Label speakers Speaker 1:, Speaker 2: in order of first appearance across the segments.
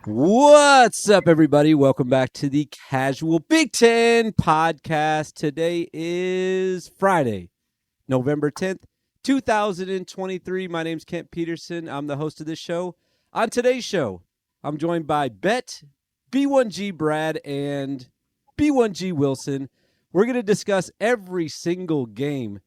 Speaker 1: What's up, everybody? Welcome back to the Casual Big Ten podcast. Today is Friday, November 10th, 2023. My name's Kent Peterson. I'm the host of this show. On today's show, I'm joined by Bet B1G Brad and B1G Wilson. We're going to discuss every single game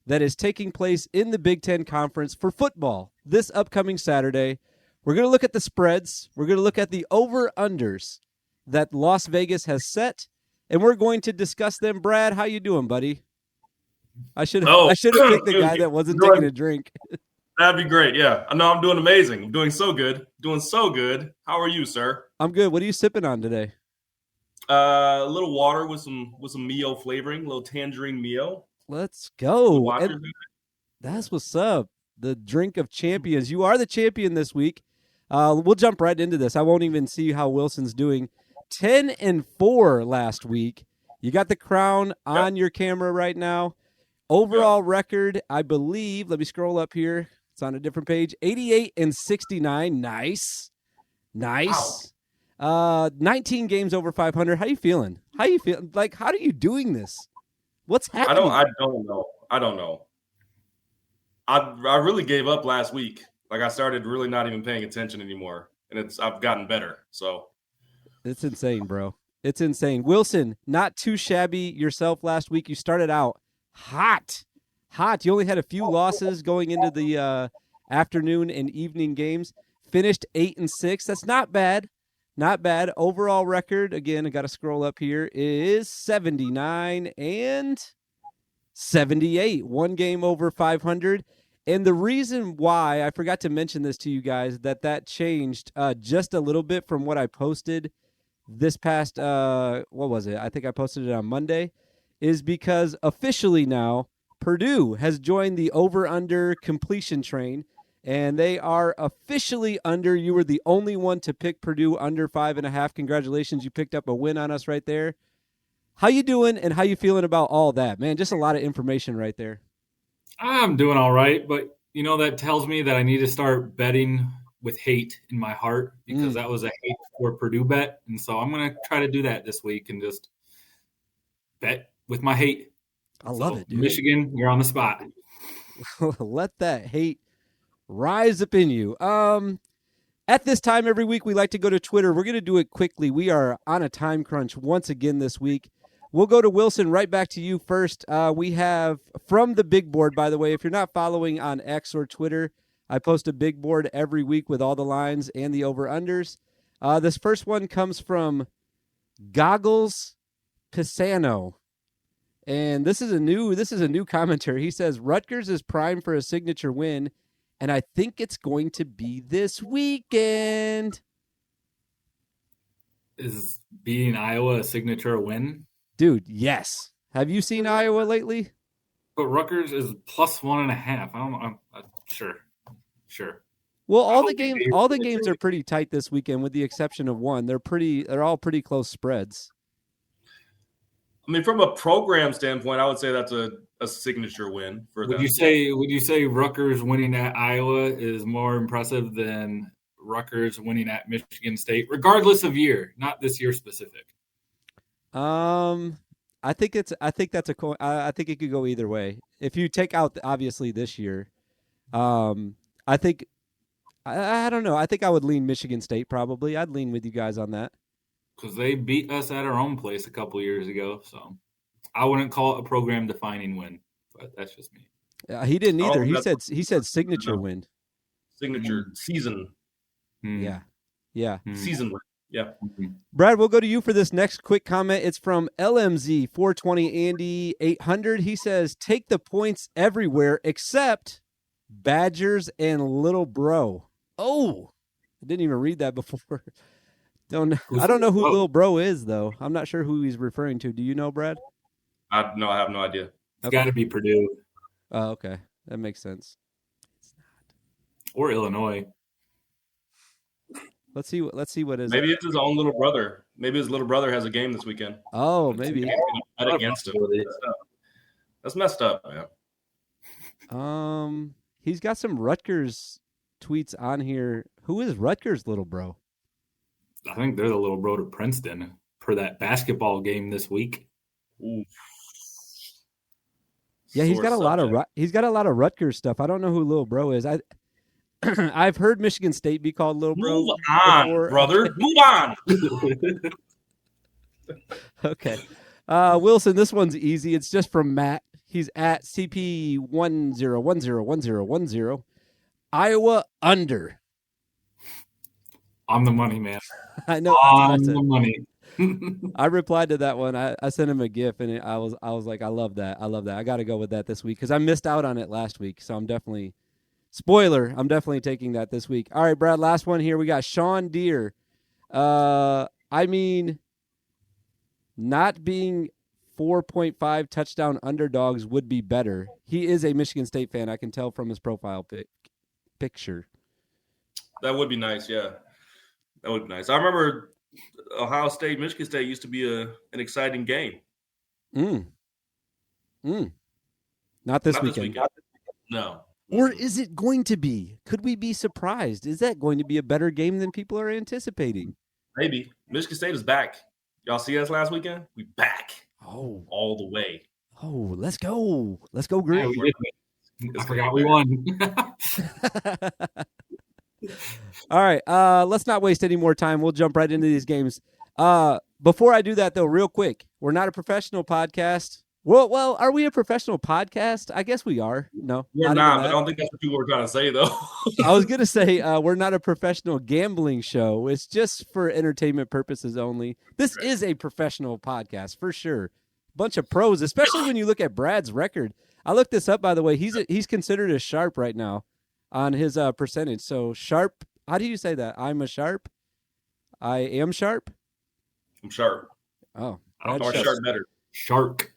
Speaker 1: that is taking place in the Big Ten Conference for football this upcoming Saturday. We're going to look at the spreads. We're going to look at the over-unders that Las Vegas has set, and we're going to discuss them. Brad, how you doing, buddy? I should have picked the guy that wasn't taking a drink.
Speaker 2: That'd be great, yeah. No, I'm doing amazing. I'm doing so good. How are you, sir?
Speaker 1: I'm good. What are you sipping on today?
Speaker 2: A little water with some Mio flavoring, a little tangerine Mio.
Speaker 1: Let's go. That's what's up. The drink of champions. You are the champion this week. We'll jump right into this. I won't even see how Wilson's doing. 10-4 last week. You got the crown on your camera right now. Overall record, I believe, let me scroll up here. It's on a different page. 88-69. Nice. Wow. 19 games over 500. How you feeling? How are you doing this? What's happening?
Speaker 2: I don't know. I really gave up last week. Like, I started really not even paying attention anymore, and I've gotten better. So
Speaker 1: it's insane, bro. It's insane. Wilson, not too shabby yourself last week. You started out hot. You only had a few losses going into the afternoon and evening games. Finished 8-6. That's not bad. Not bad. Overall record, again, I got to scroll up here, is 79-78. One game over 500. And the reason why, I forgot to mention this to you guys, that changed just a little bit from what I posted this past, what was it? I think I posted it on Monday, is because officially now Purdue has joined the over-under completion train, and they are officially under. You were the only one to pick Purdue under 5.5. Congratulations, you picked up a win on us right there. How you doing, and how you feeling about all that? Man, just a lot of information right there.
Speaker 3: I'm doing all right, but, that tells me that I need to start betting with hate in my heart, because that was a hate for Purdue bet. And so I'm going to try to do that this week and just bet with my hate.
Speaker 1: I love it, dude.
Speaker 3: Michigan, you're on the spot.
Speaker 1: Let that hate rise up in you. At this time every week, we like to go to Twitter. We're going to do it quickly. We are on a time crunch once again this week. We'll go to Wilson, right back to you first. We have from the big board, by the way, if you're not following on X or Twitter, I post a big board every week with all the lines and the over-unders. This first one comes from Goggles Pisano. And this is a new commentary. He says, Rutgers is primed for a signature win, and I think it's going to be this weekend.
Speaker 3: Is beating Iowa a signature win?
Speaker 1: Dude, yes. Have you seen Iowa lately?
Speaker 3: But Rutgers is plus 1.5. I don't know. Sure.
Speaker 1: Well, all the games are pretty tight this weekend, with the exception of one. They're all pretty close spreads.
Speaker 2: I mean, from a program standpoint, I would say that's a signature win for them.
Speaker 3: Would you say Rutgers winning at Iowa is more impressive than Rutgers winning at Michigan State, regardless of year, not this year specific?
Speaker 1: I think it could go either way. If you take out obviously this year, I think I don't know. I think I would lean Michigan State probably. I'd lean with you guys on that.
Speaker 3: Because they beat us at our own place a couple years ago, so I wouldn't call it a program-defining win, but that's just me.
Speaker 1: He didn't either. He said signature win.
Speaker 2: Signature season.
Speaker 1: Yeah.
Speaker 2: Season win. Yeah.
Speaker 1: Brad, we'll go to you for this next quick comment. It's from LMZ 420 Andy 800. He says, take the points everywhere except Badgers and Little Bro. Oh, I didn't even read that before. I don't know who Little Bro is, though. I'm not sure who he's referring to. Do you know, Brad?
Speaker 2: I have no idea.
Speaker 3: It's got to be Purdue.
Speaker 1: Oh, okay. That makes sense.
Speaker 3: It's not. Or Illinois.
Speaker 1: Let's see what is.
Speaker 2: Maybe it's his own little brother. Maybe his little brother has a game this weekend.
Speaker 1: Oh, maybe.
Speaker 2: Bet against him. That's messed up, man.
Speaker 1: He's got some Rutgers tweets on here. Who is Rutgers' little bro?
Speaker 3: I think they're the little bro to Princeton for that basketball game this week.
Speaker 2: Ooh.
Speaker 1: Yeah, he's got a lot of Rutgers stuff. I don't know who Lil Bro is. I've heard Michigan State be called Lil Bro.
Speaker 2: Move on,
Speaker 1: before.
Speaker 2: brother. Move on.
Speaker 1: Okay. Wilson, this one's easy. It's just from Matt. He's at CP10101010. Iowa under.
Speaker 3: On the money, man.
Speaker 1: I know.
Speaker 3: On the money.
Speaker 1: I replied to that one. I sent him a GIF, and I was like, I love that. I got to go with that this week because I missed out on it last week. So I'm definitely taking that this week. All right, Brad, last one here. We got Sean Deere. Not being 4.5 touchdown underdogs would be better. He is a Michigan State fan. I can tell from his profile picture.
Speaker 2: That would be nice, yeah. That would be nice. I remember Ohio State, Michigan State used to be an exciting game.
Speaker 1: Not this weekend.
Speaker 2: No.
Speaker 1: Or is it going to be? Could we be surprised? Is that going to be a better game than people are anticipating?
Speaker 2: Maybe. Michigan State is back. Y'all see us last weekend? We back.
Speaker 1: Oh.
Speaker 2: All the way.
Speaker 1: Oh, let's go. Let's go, Green.
Speaker 3: I forgot we won.
Speaker 1: All right, let's not waste any more time. We'll jump right into these games. Before I do that, though, real quick, we're not a professional podcast. Well, are we a professional podcast? I guess we are. No,
Speaker 2: we're not. But I don't think that's what people were trying to say, though.
Speaker 1: I was going to say we're not a professional gambling show. It's just for entertainment purposes only. This is a professional podcast for sure. Bunch of pros, especially when you look at Brad's record. I looked this up, by the way. He's considered a sharp right now on his percentage. So sharp, how do you say that? I'm a sharp? I am sharp?
Speaker 2: I'm sharp.
Speaker 1: Oh.
Speaker 2: Sharp better.
Speaker 3: Shark.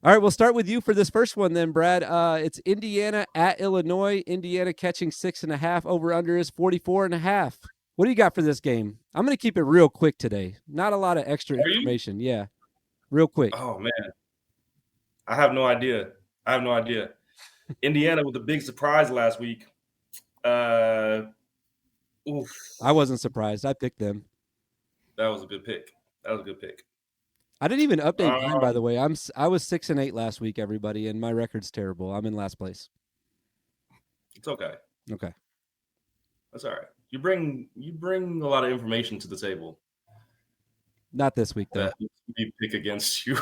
Speaker 1: All right, we'll start with you for this first one then, Brad. It's Indiana at Illinois. Indiana catching 6.5. Over-under is 44.5. What do you got for this game? I'm going to keep it real quick today. Not a lot of extra information. Yeah, real quick.
Speaker 2: Oh, man. I have no idea. Indiana with a big surprise last week.
Speaker 1: I wasn't surprised. I picked them.
Speaker 2: That was a good pick.
Speaker 1: I didn't even update mine, by the way. I was 6-8 last week, everybody, and my record's terrible. I'm in last place.
Speaker 2: It's okay.
Speaker 1: Okay.
Speaker 2: That's all right. You bring a lot of information to the table.
Speaker 1: Not this week, though.
Speaker 2: We pick against you.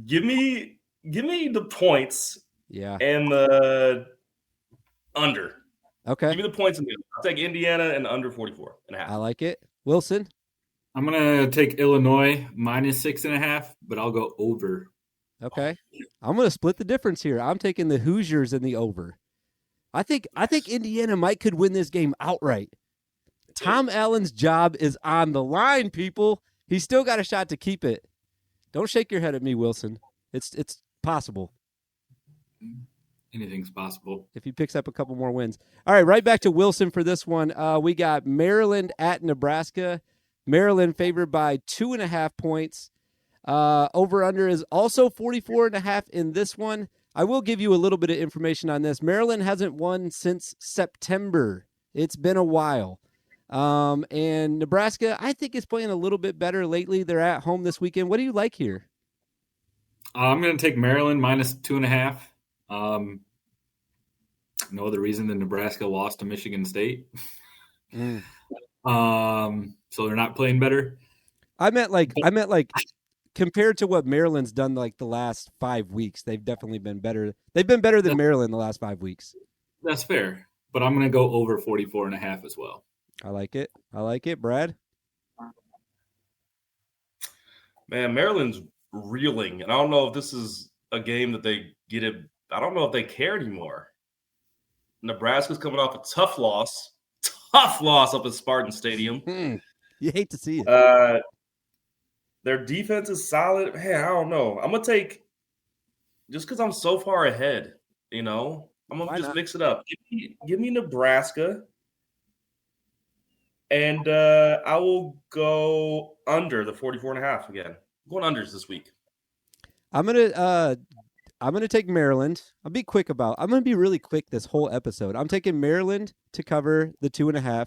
Speaker 2: Give me the points.
Speaker 1: Yeah.
Speaker 2: And the under.
Speaker 1: Okay.
Speaker 2: Give me the points in the under. I'll take Indiana and the under 44.5.
Speaker 1: I like it. Wilson?
Speaker 3: I'm going to take Illinois minus 6.5, but I'll go over.
Speaker 1: Okay. I'm going to split the difference here. I'm taking the Hoosiers in the over. I think Indiana could win this game outright. Tom Allen's job is on the line, people. He's still got a shot to keep it. Don't shake your head at me, Wilson. It's possible.
Speaker 3: Anything's possible.
Speaker 1: If he picks up a couple more wins. All right, right back to Wilson for this one. We got Maryland at Nebraska. Maryland favored by 2.5 points. Over-under is also 44.5 in this one. I will give you a little bit of information on this. Maryland hasn't won since September. It's been a while. And Nebraska, I think, is playing a little bit better lately. They're at home this weekend. What do you like here?
Speaker 3: I'm going to take Maryland minus 2.5. No other reason than Nebraska lost to Michigan State. So they're not playing better.
Speaker 1: I meant like compared to what Maryland's done like the last 5 weeks, they've definitely been better. They've been better than Maryland the last 5 weeks.
Speaker 3: That's fair. But I'm going to go over 44.5 as well.
Speaker 1: I like it. Brad?
Speaker 2: Man, Maryland's reeling. And I don't know if this is a game that they get it. I don't know if they care anymore. Nebraska's coming off a tough loss up at Spartan Stadium.
Speaker 1: You hate to see it.
Speaker 2: Their defense is solid. Hey, I don't know. I'm going to take, just because I'm so far ahead, I'm going to just mix it up. Give me Nebraska. And I will go under the 44.5 again. I'm going unders this week.
Speaker 1: I'm I'm going to take Maryland. I'm going to be really quick this whole episode. I'm taking Maryland to cover the 2.5.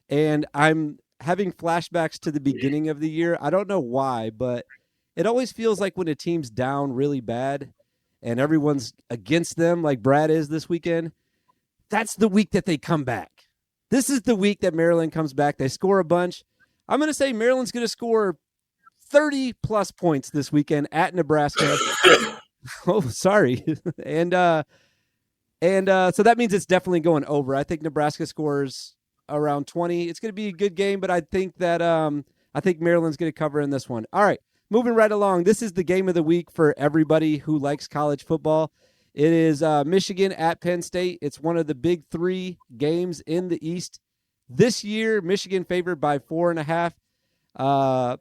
Speaker 1: And I'm having flashbacks to the beginning of the year. I don't know why, but it always feels like when a team's down really bad and everyone's against them, like Brad is this weekend, that's the week that they come back. This is the week that Maryland comes back. They score a bunch. I'm going to say Maryland's going to score 30-plus points this weekend at Nebraska. Oh, sorry. And so that means it's definitely going over. I think Nebraska scores around 20. It's going to be a good game, but I think that I think Maryland's going to cover in this one. All right, moving right along. This is the game of the week for everybody who likes college football. It is Michigan at Penn State. It's one of the big three games in the East. This year, Michigan favored by 4.5.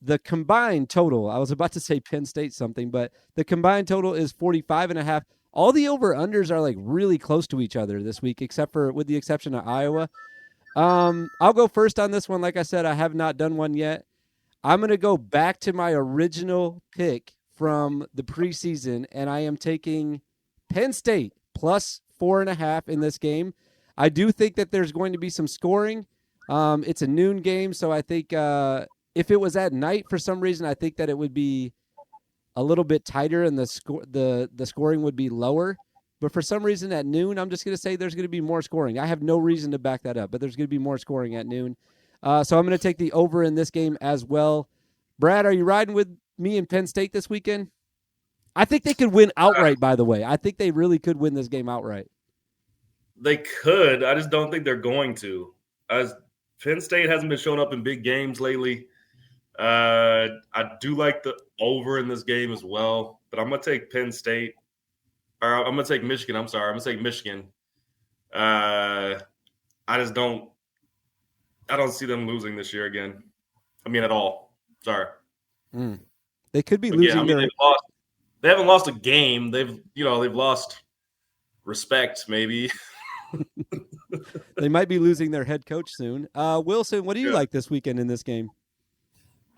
Speaker 1: The combined total, I was about to say Penn State something, but the combined total is 45.5. All the over-unders are like really close to each other this week, with the exception of Iowa. I'll go first on this one. Like I said, I have not done one yet. I'm going to go back to my original pick from the preseason, and I am taking Penn State plus 4.5 in this game. I do think that there's going to be some scoring. It's a noon game, so I think if it was at night for some reason, I think that it would be a little bit tighter and the scoring would be lower. But for some reason at noon, I'm just going to say there's going to be more scoring. I have no reason to back that up, but there's going to be more scoring at noon. So I'm going to take the over in this game as well. Brad, are you riding with me in Penn State this weekend? I think they could win outright, by the way. I think they really could win this game outright.
Speaker 2: They could. I just don't think they're going to. As Penn State hasn't been showing up in big games lately. I do like the over in this game as well, but I'm going to take Penn State. Or I'm going to take Michigan. I'm sorry. I'm going to take Michigan. I don't see them losing this year again. I mean, at all. Sorry.
Speaker 1: They could be losing their...
Speaker 2: They haven't lost a game. They've lost respect, maybe.
Speaker 1: They might be losing their head coach soon. Wilson, what do you like this weekend in this game?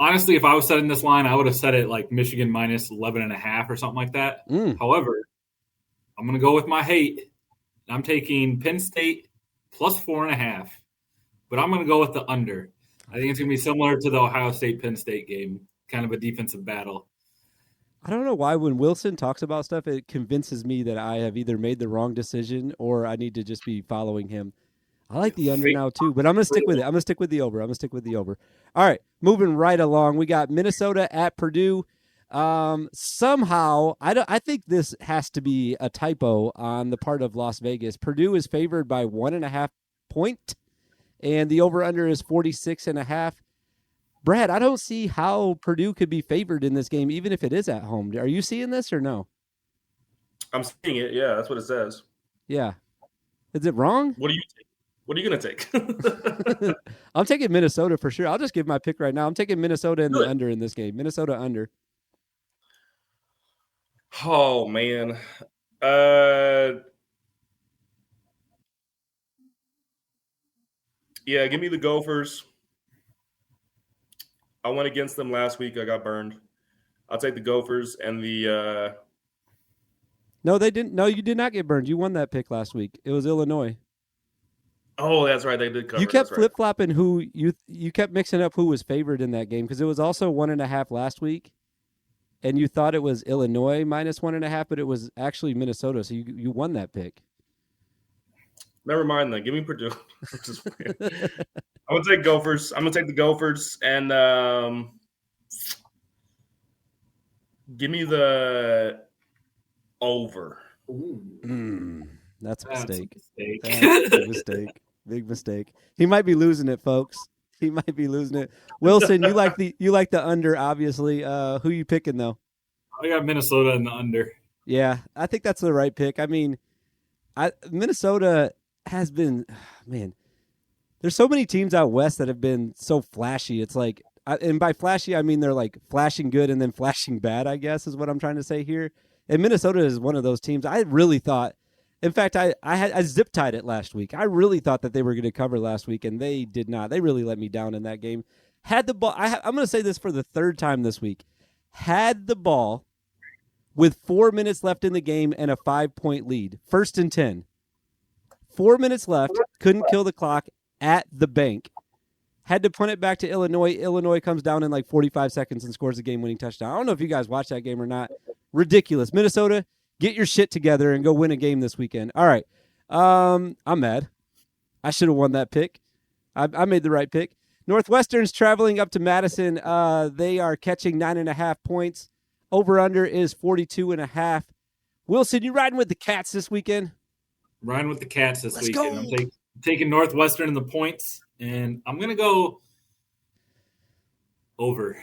Speaker 3: Honestly, if I was setting this line, I would have set it like Michigan minus 11.5 or something like that. However, I'm going to go with my hate. I'm taking Penn State plus 4.5, but I'm going to go with the under. I think it's going to be similar to the Ohio State-Penn State game, kind of a defensive battle.
Speaker 1: I don't know why when Wilson talks about stuff, it convinces me that I have either made the wrong decision or I need to just be following him. I like the under now too, but I'm going to stick with it. I'm going to stick with the over. All right, moving right along. We got Minnesota at Purdue. Somehow, I think this has to be a typo on the part of Las Vegas. Purdue is favored by 1.5 points, and the over-under is 46.5. Brad, I don't see how Purdue could be favored in this game, even if it is at home. Are you seeing this or no?
Speaker 2: I'm seeing it. Yeah, that's what it says.
Speaker 1: Yeah. Is it wrong?
Speaker 2: What are you going to take?
Speaker 1: I'm taking Minnesota for sure. I'll just give my pick right now. I'm taking Minnesota in the under in this game. Minnesota under.
Speaker 2: Oh, man. Yeah, give me the Gophers. I went against them last week. I got burned. I'll take the Gophers and the
Speaker 1: No, they didn't. No, you did not get burned. You won that pick last week. It was Illinois.
Speaker 2: Oh, that's right. They did cover.
Speaker 1: You kept flip-flopping who you kept mixing up who was favored in that game because it was also 1.5 last week, and you thought it was Illinois minus 1.5, but it was actually Minnesota. So you won that pick.
Speaker 2: Never mind then. Give me Purdue. I'm gonna take Gophers. I'm gonna take the Gophers and give me the over.
Speaker 1: That's a mistake. That's a mistake. Big mistake. He might be losing it, folks. He might be losing it. Wilson, you like the under, obviously. Who you picking though?
Speaker 3: I got Minnesota in the under.
Speaker 1: Yeah, I think that's the right pick. I mean, Minnesota has been, man. There's so many teams out west that have been so flashy. It's like, and by flashy I mean they're like flashing good and then flashing bad, I guess is what I'm trying to say here. And Minnesota is one of those teams. I really thought. In fact, I zip-tied it last week. I really thought that they were going to cover last week, and they did not. They really let me down in that game. Had the ball. I'm going to say this for the third time this week. Had the ball with 4 minutes left in the game and a 5-point lead. 1st and 10. 4 minutes left. Couldn't kill the clock at the bank. Had to punt it back to Illinois. Illinois comes down in like 45 seconds and scores a game-winning touchdown. I don't know if you guys watched that game or not. Ridiculous. Minnesota, get your shit together and go win a game this weekend. All right. I'm mad. I should have won that pick. I made the right pick. Northwestern's traveling up to Madison. They are catching 9.5 points. Over-under is 42.5. Wilson, you riding with the Cats this weekend?
Speaker 3: Riding with the Cats this
Speaker 1: Let's
Speaker 3: weekend.
Speaker 1: go.
Speaker 3: I'm taking Northwestern in the points, and I'm going to go over.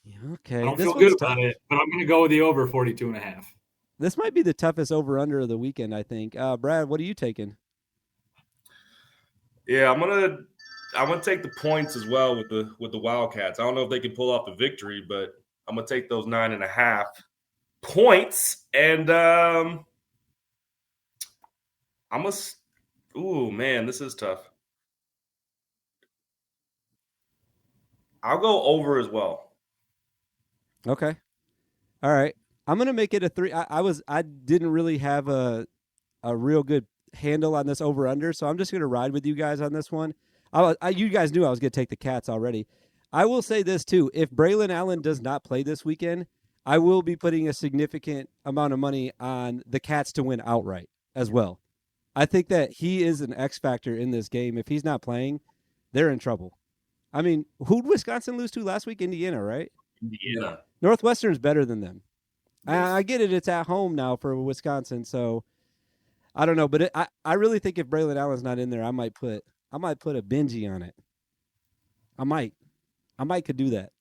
Speaker 1: Yeah, okay.
Speaker 3: I don't
Speaker 1: This
Speaker 3: feel
Speaker 1: one's
Speaker 3: good
Speaker 1: tough.
Speaker 3: about it, but I'm going to go with the over 42.5.
Speaker 1: This might be the toughest over-under of the weekend, I think. Brad, what are you taking?
Speaker 2: Yeah, I'm gonna take the points as well with the Wildcats. I don't know if they can pull off the victory, but I'm gonna take those 9.5 points, and ooh, man, this is tough. I'll go over as well.
Speaker 1: Okay. All right. I'm gonna make it a 3. I didn't really have a real good handle on this over under, so I'm just gonna ride with you guys on this one. You guys knew I was gonna take the Cats already. I will say this too: if Braylon Allen does not play this weekend, I will be putting a significant amount of money on the Cats to win outright as well. I think that he is an X factor in this game. If he's not playing, they're in trouble. I mean, who'd Wisconsin lose to last week? Indiana, right?
Speaker 2: Yeah.
Speaker 1: Northwestern's better than them. I get it. It's at home now for Wisconsin, so I don't know. But I really think if Braylon Allen's not in there, I might put a Benji on it. I might could do that.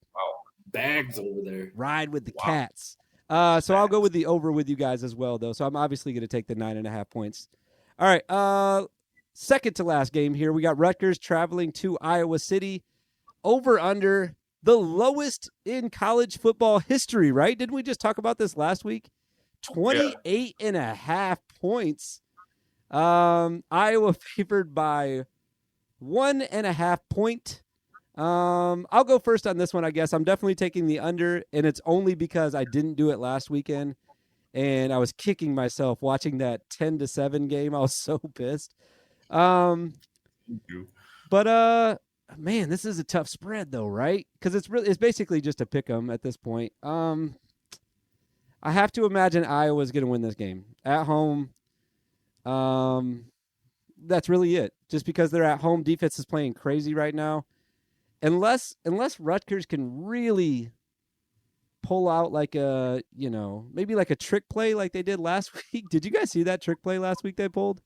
Speaker 3: Bags over there.
Speaker 1: Ride with the Cats. So I'll go with the over with you guys as well, though. So I'm obviously going to take the 9.5 points. All right. Second to last game here. We got Rutgers traveling to Iowa City. Over under the lowest in college football history, right? Didn't we just talk about this last week? 28.5 points. Iowa favored by 1.5 point. I'll go first on this one, I guess. I'm definitely taking the under, and it's only because I didn't do it last weekend, and I was kicking myself watching that 10-7 game. I was so pissed. But man, this is a tough spread, though, right? Because it's basically just a pick 'em at this point. I have to imagine Iowa's going to win this game at home. That's really it. Just because they're at home, defense is playing crazy right now. Unless Rutgers can really pull out like maybe like a trick play like they did last week. Did you guys see that trick play last week they pulled?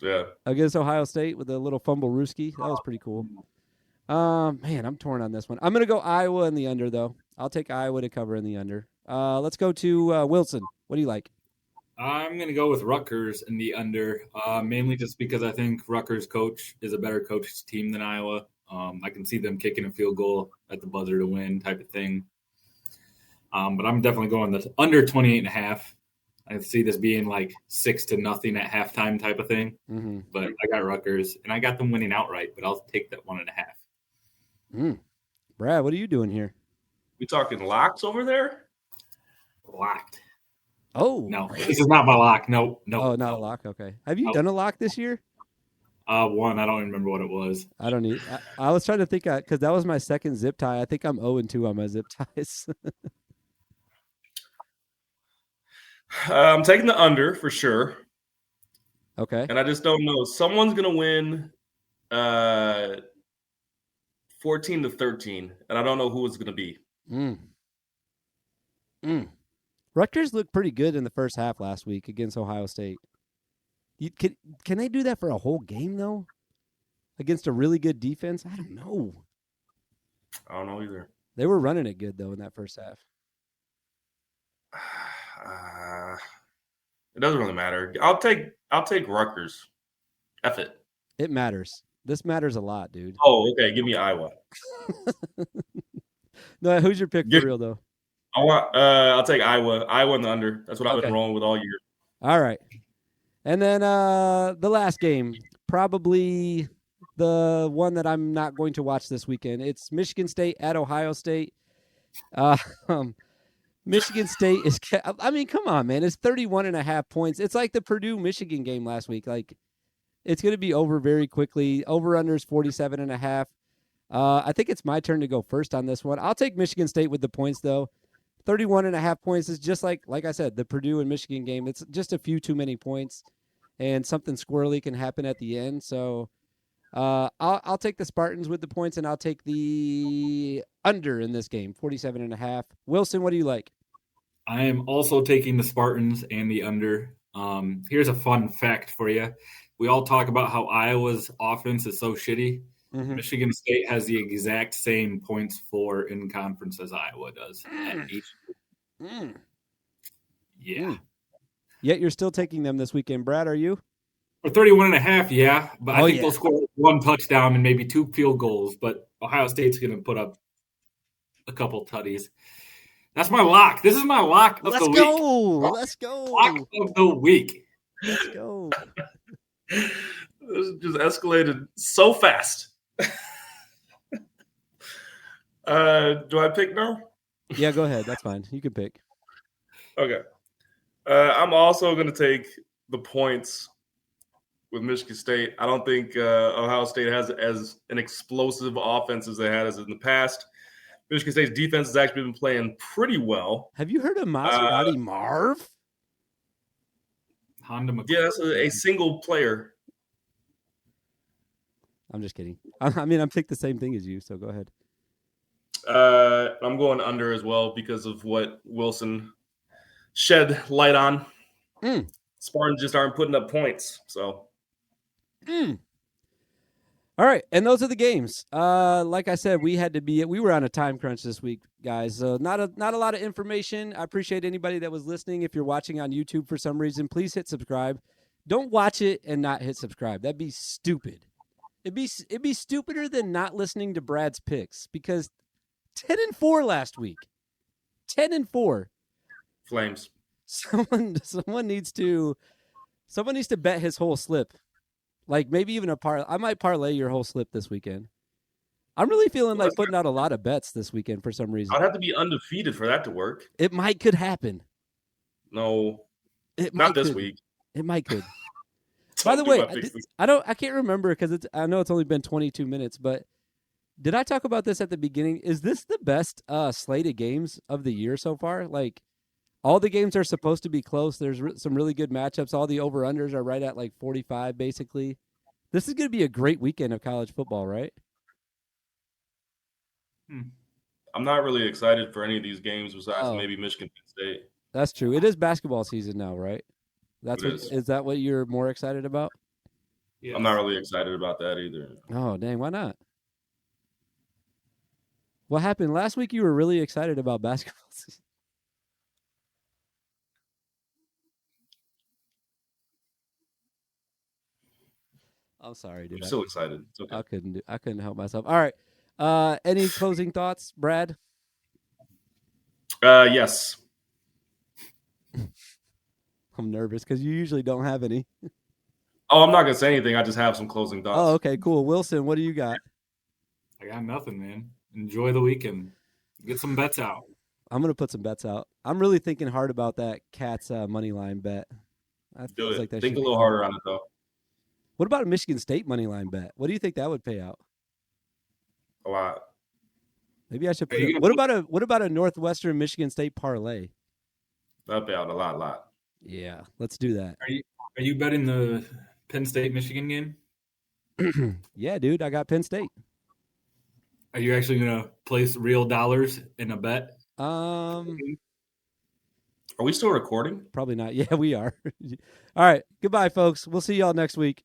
Speaker 2: Yeah.
Speaker 1: Against Ohio State with a little fumble Rooski. That was pretty cool. Man, I'm torn on this one. I'm going to go Iowa in the under, though. I'll take Iowa to cover in the under. Let's go to Wilson. What do you like?
Speaker 3: I'm going to go with Rutgers in the under, mainly just because I think Rutgers coach is a better coached team than Iowa. I can see them kicking a field goal at the buzzer to win type of thing. But I'm definitely going the under 28.5. I see this being like 6-0 at halftime type of thing.
Speaker 1: Mm-hmm.
Speaker 3: But I got Rutgers, and I got them winning outright, but I'll take that 1.5.
Speaker 1: Brad, what are you doing here?
Speaker 2: We talking locks over there?
Speaker 3: Locked.
Speaker 1: Oh.
Speaker 3: No, this is not my lock. No.
Speaker 1: Oh, not a lock? Okay. Have you done a lock this year?
Speaker 3: One. I don't remember what it was.
Speaker 1: I don't need. I was trying to think because that was my second zip tie. I think I'm 0-2 on my zip ties.
Speaker 2: I'm taking the under for sure.
Speaker 1: Okay.
Speaker 2: And I just don't know. Someone's going to win 14-13, and I don't know who it's going to be.
Speaker 1: Rutgers looked pretty good in the first half last week against Ohio State. Can they do that for a whole game, though? Against a really good defense? I don't know.
Speaker 2: I don't know either.
Speaker 1: They were running it good, though, in that first half.
Speaker 2: It doesn't really matter. I'll take Rutgers. F it.
Speaker 1: It matters. This matters a lot, dude.
Speaker 2: Oh, okay. Give me Iowa.
Speaker 1: No, who's your pick for real, though?
Speaker 2: I'll take Iowa. Iowa in the under. That's what I've been rolling with all year.
Speaker 1: All right. And then the last game, probably the one that I'm not going to watch this weekend. It's Michigan State at Ohio State. Michigan State is, I mean, come on, man. It's 31.5 points. It's like the Purdue-Michigan game last week. Like, it's going to be over very quickly. Over-under is 47.5. I think it's my turn to go first on this one. I'll take Michigan State with the points, though. 31.5 points is just like I said, the Purdue and Michigan game. It's just a few too many points, and something squirrely can happen at the end. So I'll take the Spartans with the points, and I'll take the under in this game, 47.5. Wilson, what do you like?
Speaker 3: I am also taking the Spartans and the under. Here's a fun fact for you. We all talk about how Iowa's offense is so shitty. Mm-hmm. Michigan State has the exact same points for in conference as Iowa does. Yeah.
Speaker 1: Yet you're still taking them this weekend. Brad, are you?
Speaker 3: For 31.5, yeah. But I think they'll score one touchdown and maybe 2 field goals. But Ohio State's going to put up a couple tutties. That's my lock. This is my lock of the week.
Speaker 1: Let's go.
Speaker 3: Lock of the week.
Speaker 1: Let's go.
Speaker 2: This just escalated so fast. Do I pick now?
Speaker 1: Yeah, go ahead. That's fine. You can pick.
Speaker 2: Okay. I'm also going to take the points with Michigan State. I don't think Ohio State has as an explosive offense as they had as in the past. Michigan State's defense has actually been playing pretty well.
Speaker 1: Have you heard of Maserati Marv?
Speaker 3: Honda McCoy.
Speaker 2: Yeah, that's a single player.
Speaker 1: I'm just kidding. I mean, I'm picking the same thing as you, so go ahead.
Speaker 2: I'm going under as well because of what Wilson shed light on. Spartans just aren't putting up points. So,
Speaker 1: all right, and those are the games. Like I said, we were on a time crunch this week, guys. So not a lot of information. I appreciate anybody that was listening. If you're watching on YouTube for some reason, please hit subscribe. Don't watch it and not hit subscribe. That'd be stupid. It'd be stupider than not listening to Brad's picks because 10-4 last week. 10-4.
Speaker 2: Flames.
Speaker 1: Someone needs to bet his whole slip. Like maybe even I might parlay your whole slip this weekend. I'm really feeling like putting out a lot of bets this weekend for some reason.
Speaker 2: I'd have to be undefeated for that to work.
Speaker 1: It could happen.
Speaker 2: No, not this week.
Speaker 1: It might could. By the way, I can't remember because I know it's only been 22 minutes, but did I talk about this at the beginning? Is this the best slate of games of the year so far? Like all the games are supposed to be close. There's some really good matchups. All the over-unders are right at like 45, basically. This is going to be a great weekend of college football, right?
Speaker 2: I'm not really excited for any of these games besides maybe Michigan State.
Speaker 1: That's true. It is basketball season now, right? Is that what you're more excited about?
Speaker 2: Yes. I'm not really excited about that either.
Speaker 1: Oh, dang. Why not? What happened? Last week you were really excited about basketball season. I'm sorry, dude.
Speaker 2: I'm still excited. It's okay.
Speaker 1: I couldn't help myself. All right. Any closing thoughts, Brad?
Speaker 2: Yes.
Speaker 1: I'm nervous because you usually don't have any.
Speaker 2: Oh, I'm not going to say anything. I just have some closing thoughts.
Speaker 1: Oh, okay, cool. Wilson, what do you got?
Speaker 3: I got nothing, man. Enjoy the weekend. Get some bets out.
Speaker 1: I'm going to put some bets out. I'm really thinking hard about that Cats money line bet.
Speaker 2: Do it. Like think a little harder on it, though.
Speaker 1: What about a Michigan State money line bet? What do you think that would pay out?
Speaker 2: A lot.
Speaker 1: Maybe I should. What about a Northwestern Michigan State parlay?
Speaker 2: That'd pay out a lot.
Speaker 1: Yeah, let's do that.
Speaker 3: Are you betting the Penn State Michigan game?
Speaker 1: Yeah, dude, I got Penn State.
Speaker 3: Are you actually going to place real dollars in a bet?
Speaker 2: Are we still recording?
Speaker 1: Probably not. Yeah, we are. All right. Goodbye, folks. We'll see y'all next week.